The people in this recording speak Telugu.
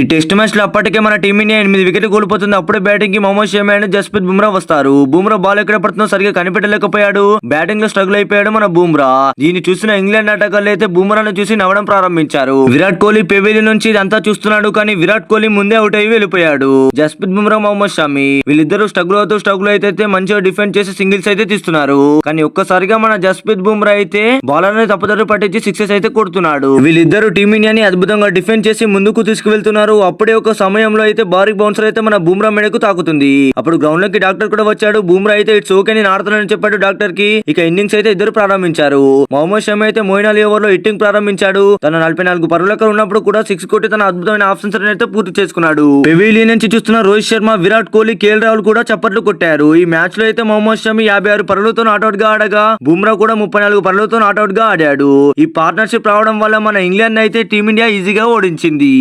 ఈ టెస్ట్ మ్యాచ్ లో అప్పటికే మన టీమిండియా 8 వికెట్లు కోల్పోతుంది. అప్పుడే బ్యాటింగ్ కి మొహమ్మద్ షమి అండ్ జస్ప్రీత్ బుమ్రా వస్తారు. బుమ్రా బాల్ ఎక్కడ పడుతుందో సరిగా కనిపెట్టలేకపోయాడు. బ్యాటింగ్ లో స్ట్రగుల్ అయిపోయాడు మన బుమ్రా. దీన్ని చూసిన ఇంగ్లాండ్ ఆటగాళ్లు అయితే బుమ్రాను చూసి నవ్వడం ప్రారంభించారు. విరాట్ కోహ్లీ పెవిలియన్ నుంచి ఇదంతా చూస్తున్నాడు. కానీ విరాట్ కోహ్లీ ముందే అవుట్ అయ్యి వెళ్ళిపోయాడు. జస్ప్రీత్ బుమ్రా మొహమ్మద్ షమి వీళ్ళిద్దరు స్ట్రగుల్ అయితే మంచిగా డిఫెండ్ చేసి సింగిల్స్ అయితే తీస్తున్నారు. కానీ ఒక్కసారిగా మన జస్ప్రీత్ బుమ్రా అయితే బౌలర్ ని తప్పుదారి పట్టించి సిక్సెస్ అయితే కొడుతున్నాడు. వీళ్ళిద్దరు టీమిండియాని అద్భుతంగా డిఫెండ్ చేసి ముందుకు తీసుకువెళ్తున్నారు. అప్పుడే ఒక సమయంలో అయితే భారీ బౌన్సర్ అయితే మన బుమ్రా మెడకు తాకుతుంది. అప్పుడు గ్రౌండ్ లోకి డాక్టర్ కూడా వచ్చాడు. బుమ్రా అయితే ఇట్స్ ఓకే నేను ఆడుతున్నానని చెప్పాడు డాక్టర్ కి. ఇక ఇన్నింగ్స్ అయితే ఇద్దరు ప్రారంభించారు. మొహమ్మద్ షమి అయితే మోయిన్ అలీ ఓవర్ లో హిట్టింగ్ ప్రారంభించాడు. తన 44 పరుగులకు ఉన్నప్పుడు కూడా 6 కొట్టి తన అద్భుతమైన హాఫ్ సెంచరీ అయితే పూర్తి చేసుకున్నాడు. పెవిలియన్ నుంచి చూస్తున్న రోహిత్ శర్మ, విరాట్ కోహ్లీ, కేఎల్ రాహుల్ కూడా చప్పట్లు కొట్టారు. ఈ మ్యాచ్ లో అయితే మొహమ్మద్ షమి 56 పరుగులతో నాట్అవుట్ గా ఆడగా బుమ్రా కూడా 34 పరుగులతో నాట్అవుట్ గా ఆడాడు. ఈ పార్ట్నర్షిప్ రావడం వల్ల మన ఇంగ్లాండ్ అయితే టీమిండియా ఈజీగా ఓడించింది.